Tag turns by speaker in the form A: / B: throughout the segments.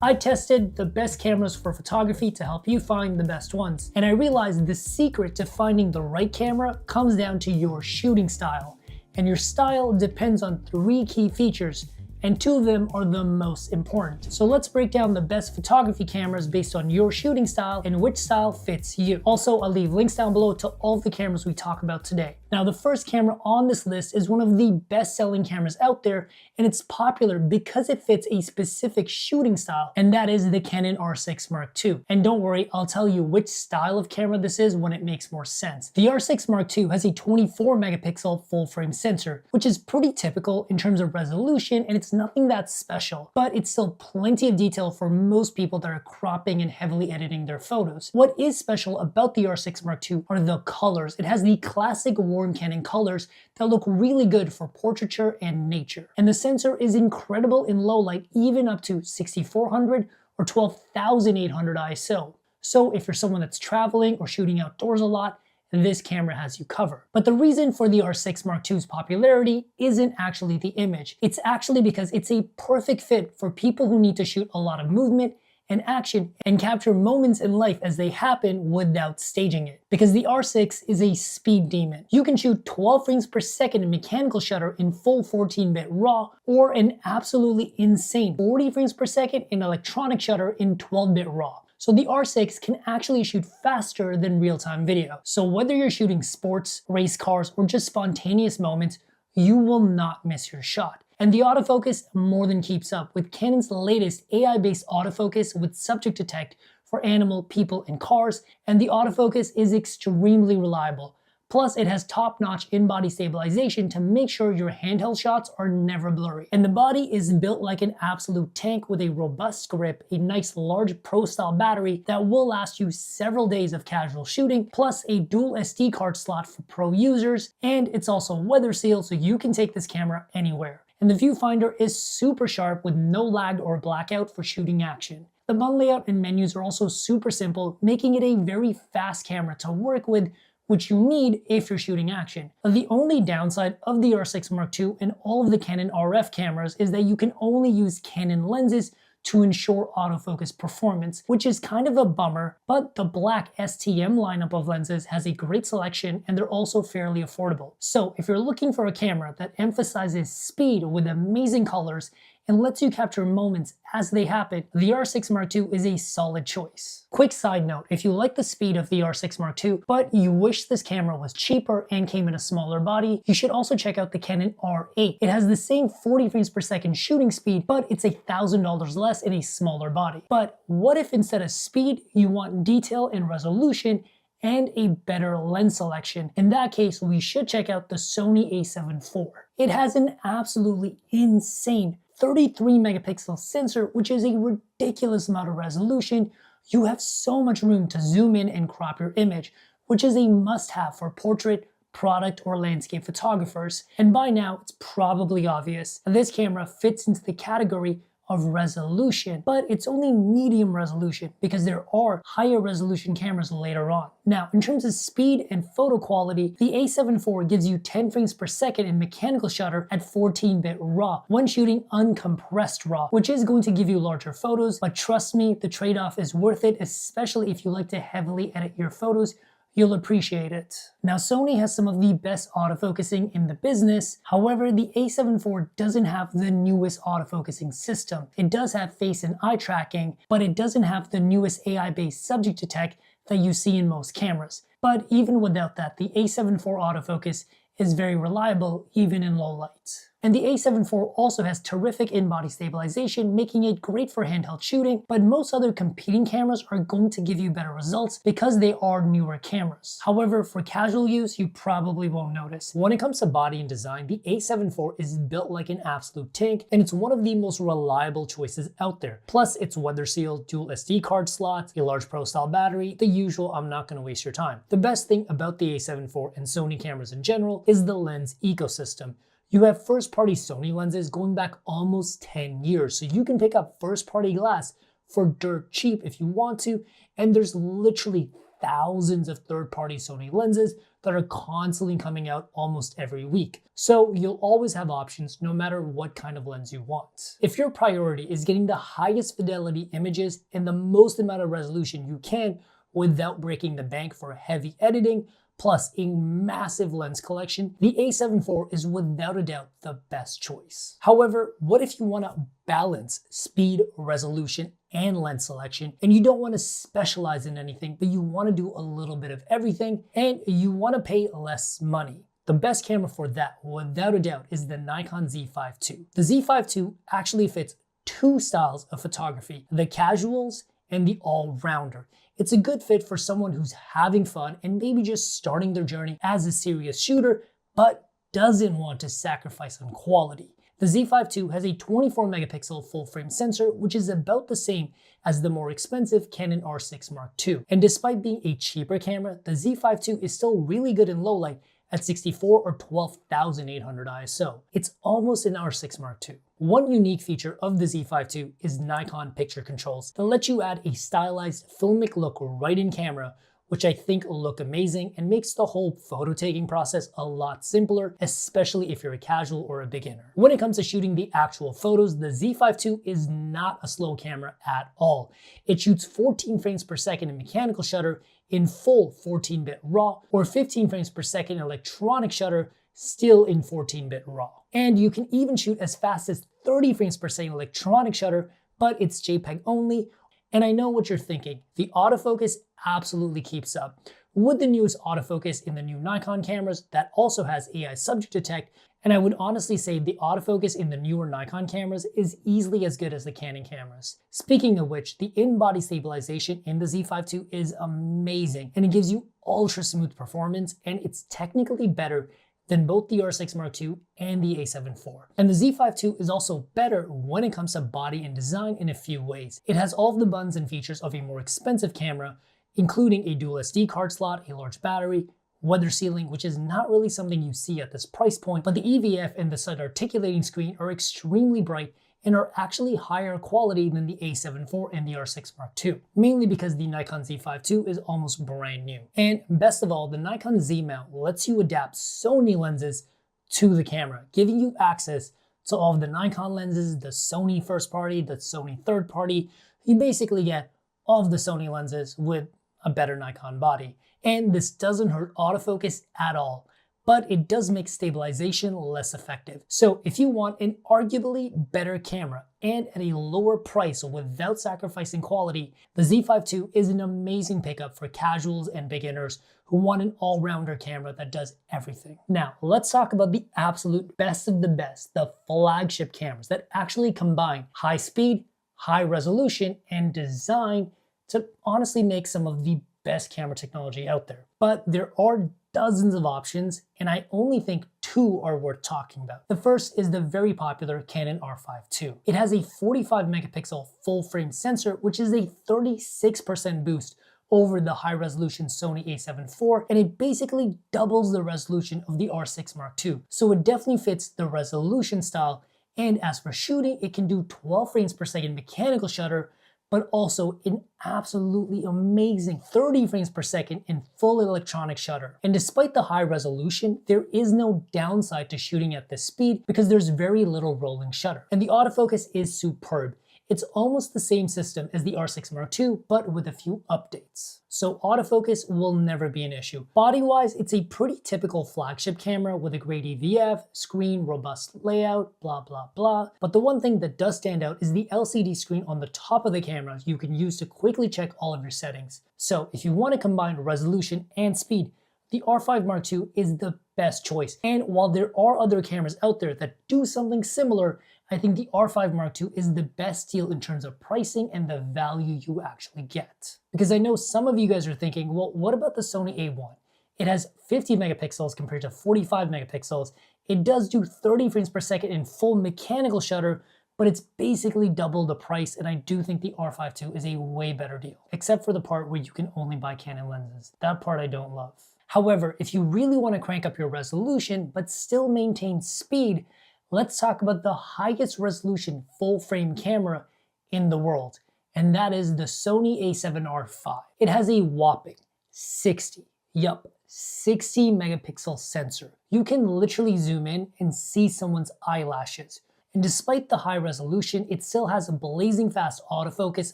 A: I tested the best cameras for photography to help you find the best ones, and I realized the secret to finding the right camera comes down to your shooting style. And your style depends on 3 key features, and 2 of them are the most important. So let's break down the best photography cameras based on your shooting style and which style fits you. Also, I'll leave links down below to all of the cameras we talk about today. Now, the first camera on this list is one of the best-selling cameras out there, and it's popular because it fits a specific shooting style, and that is the Canon R6 Mark II. And don't worry, I'll tell you which style of camera this is when it makes more sense. The R6 Mark II has a 24 megapixel full-frame sensor, which is pretty typical in terms of resolution, and it's nothing that special, but it's still plenty of detail for most people that are cropping and heavily editing their photos. What is special about the R6 Mark II are the colors. It has the classic warm Canon colors that look really good for portraiture and nature. And the sensor is incredible in low light, even up to 6400 or 12800 ISO. So if you're someone that's traveling or shooting outdoors a lot, this camera has you covered. But the reason for the R6 Mark II's popularity isn't actually the image. It's actually because it's a perfect fit for people who need to shoot a lot of movement and action and capture moments in life as they happen without staging it. Because the R6 is a speed demon. You can shoot 12 frames per second in mechanical shutter in full 14-bit RAW, or an absolutely insane 40 frames per second in electronic shutter in 12-bit RAW. So the R6 can actually shoot faster than real-time video. So whether you're shooting sports, race cars, or just spontaneous moments, you will not miss your shot. And the autofocus more than keeps up with Canon's latest AI-based autofocus with subject detect for animal, people, and cars, and the autofocus is extremely reliable. Plus, it has top-notch in-body stabilization to make sure your handheld shots are never blurry. And the body is built like an absolute tank with a robust grip, a nice large Pro-style battery that will last you several days of casual shooting, plus a dual SD card slot for pro users, and it's also weather sealed so you can take this camera anywhere. And the viewfinder is super sharp with no lag or blackout for shooting action. The button layout and menus are also super simple, making it a very fast camera to work with, which you need if you're shooting action. The only downside of the R6 Mark II and all of the Canon RF cameras is that you can only use Canon lenses to ensure autofocus performance, which is kind of a bummer, but the black STM lineup of lenses has a great selection and they're also fairly affordable. So if you're looking for a camera that emphasizes speed with amazing colors and lets you capture moments as they happen, the R6 Mark II is a solid choice. Quick side note, if you like the speed of the R6 Mark II, but you wish this camera was cheaper and came in a smaller body, you should also check out the Canon R8. It has the same 40 frames per second shooting speed, but it's $1,000 less in a smaller body. But what if instead of speed, you want detail and resolution and a better lens selection? In that case, we should check out the Sony a7 IV. It has an absolutely insane 33 megapixel sensor, which is a ridiculous amount of resolution. You have so much room to zoom in and crop your image, which is a must-have for portrait, product, or landscape photographers. And by now, it's probably obvious, this camera fits into the category of resolution, but it's only medium resolution because there are higher resolution cameras later on. Now, in terms of speed and photo quality, the a7 IV gives you 10 frames per second in mechanical shutter at 14-bit RAW when shooting uncompressed RAW, which is going to give you larger photos, but trust me, the trade-off is worth it, especially if you like to heavily edit your photos. You'll appreciate it. Now, Sony has some of the best autofocusing in the business. However, the a7 IV doesn't have the newest autofocusing system. It does have face and eye tracking, but it doesn't have the newest AI-based subject detect that you see in most cameras. But even without that, the a7 IV autofocus is very reliable even in low light. And the a7 IV also has terrific in-body stabilization, making it great for handheld shooting, but most other competing cameras are going to give you better results because they are newer cameras. However, for casual use, you probably won't notice. When it comes to body and design, the a7 IV is built like an absolute tank, and it's one of the most reliable choices out there. Plus, it's weather sealed, dual SD card slots, a large Pro-style battery, the usual I'm not going to waste your time. The best thing about the a7 IV and Sony cameras in general is the lens ecosystem. You have first-party Sony lenses going back almost 10 years, so you can pick up first-party glass for dirt cheap if you want to, and there's literally thousands of third-party Sony lenses that are constantly coming out almost every week. So you'll always have options no matter what kind of lens you want. If your priority is getting the highest fidelity images and the most amount of resolution you can without breaking the bank for heavy editing, plus a massive lens collection, the A7 IV is without a doubt the best choice. However, what if you want to balance speed, resolution, and lens selection, and you don't want to specialize in anything, but you want to do a little bit of everything, and you want to pay less money? The best camera for that, without a doubt, is the Nikon Z5 II. The Z5 II actually fits two styles of photography, the casuals and the all-rounder. It's a good fit for someone who's having fun and maybe just starting their journey as a serious shooter, but doesn't want to sacrifice on quality. The Z5 II has a 24 megapixel full frame sensor, which is about the same as the more expensive Canon R6 Mark II. And despite being a cheaper camera, the Z5 II is still really good in low light at 64 or 12,800 ISO. It's almost an R6 Mark II. One unique feature of the Z5 II is Nikon picture controls that let you add a stylized filmic look right in camera, which I think look amazing and makes the whole photo taking process a lot simpler, especially if you're a casual or a beginner. When it comes to shooting the actual photos, the Z5 II is not a slow camera at all. It shoots 14 frames per second in mechanical shutter in full 14-bit RAW, or 15 frames per second electronic shutter still in 14-bit RAW. And you can even shoot as fast as 30 frames per second electronic shutter, but it's JPEG only. And I know what you're thinking, the autofocus absolutely keeps up. With the newest autofocus in the new Nikon cameras that also has AI subject detect, and I would honestly say the autofocus in the newer Nikon cameras is easily as good as the Canon cameras. Speaking of which, the in-body stabilization in the Z5 II is amazing, and it gives you ultra smooth performance, and it's technically better than both the R6 Mark II and the A7 IV. And the Z5 II is also better when it comes to body and design in a few ways. It has all of the buttons and features of a more expensive camera, including a dual SD card slot, a large battery, weather sealing, which is not really something you see at this price point, but the EVF and the side articulating screen are extremely bright and are actually higher quality than the A7 IV and the R6 Mark II, mainly because the Nikon Z5 II is almost brand new. And best of all, the Nikon Z mount lets you adapt Sony lenses to the camera, giving you access to all of the Nikon lenses, the Sony first party, the Sony third party. You basically get all of the Sony lenses with a better Nikon body. And this doesn't hurt autofocus at all, but it does make stabilization less effective. So if you want an arguably better camera and at a lower price without sacrificing quality, the Z5 II is an amazing pickup for casuals and beginners who want an all-rounder camera that does everything. Now, let's talk about the absolute best of the best, the flagship cameras that actually combine high speed, high resolution, and design to honestly make some of the best camera technology out there. But there are dozens of options, and I only think two are worth talking about. The first is the very popular Canon R5 II. It has a 45 megapixel full frame sensor, which is a 36% boost over the high resolution Sony A7 IV, and it basically doubles the resolution of the R6 Mark II. So it definitely fits the resolution style. And as for shooting, it can do 12 frames per second mechanical shutter, but also an absolutely amazing 30 frames per second in full electronic shutter. And despite the high resolution, there is no downside to shooting at this speed because there's very little rolling shutter. And the autofocus is superb. It's almost the same system as the R6 Mark II, but with a few updates. So autofocus will never be an issue. Body-wise, it's a pretty typical flagship camera with a great EVF, screen, robust layout, blah, blah, blah. But the one thing that does stand out is the LCD screen on the top of the camera you can use to quickly check all of your settings. So if you want to combine resolution and speed, the R5 Mark II is the best choice. And while there are other cameras out there that do something similar, I think the R5 Mark II is the best deal in terms of pricing and the value you actually get. Because I know some of you guys are thinking, well, what about the Sony A1? It has 50 megapixels compared to 45 megapixels. It does do 30 frames per second in full mechanical shutter, but it's basically double the price, and I do think the R5 II is a way better deal, except for the part where you can only buy Canon lenses. That part I don't love. However, if you really want to crank up your resolution, but still maintain speed, let's talk about the highest resolution full frame camera in the world, and that is the Sony a7R V. It has a whopping 60, Yup, 60 megapixel sensor. You can literally zoom in and see someone's eyelashes. And despite the high resolution, it still has a blazing fast autofocus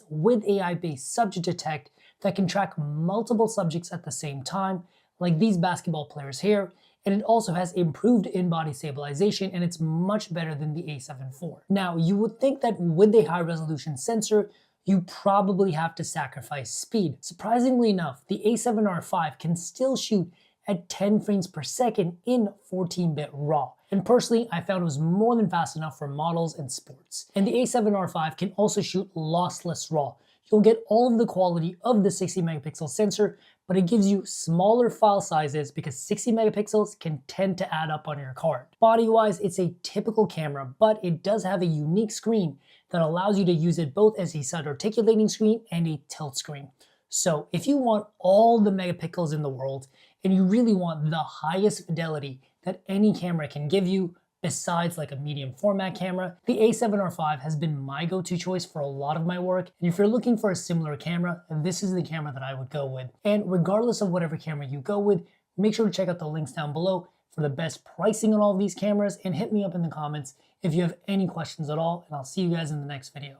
A: with AI-based subject detect that can track multiple subjects at the same time, like these basketball players here, and it also has improved in-body stabilization, and it's much better than the A7 IV. Now, you would think that with a high-resolution sensor, you probably have to sacrifice speed. Surprisingly enough, the A7R5 can still shoot at 10 frames per second in 14-bit RAW. And personally, I found it was more than fast enough for models and sports. And the A7R5 can also shoot lossless RAW. You'll get all of the quality of the 60 megapixel sensor, but it gives you smaller file sizes because 60 megapixels can tend to add up on your card. Body-wise, it's a typical camera, but it does have a unique screen that allows you to use it both as a side articulating screen and a tilt screen. So if you want all the megapixels in the world, and you really want the highest fidelity that any camera can give you, besides like a medium format camera, the A7R5 has been my go-to choice for a lot of my work. And if you're looking for a similar camera, this is the camera that I would go with. And regardless of whatever camera you go with, make sure to check out the links down below for the best pricing on all of these cameras, and hit me up in the comments if you have any questions at all, and I'll see you guys in the next video.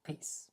A: Peace.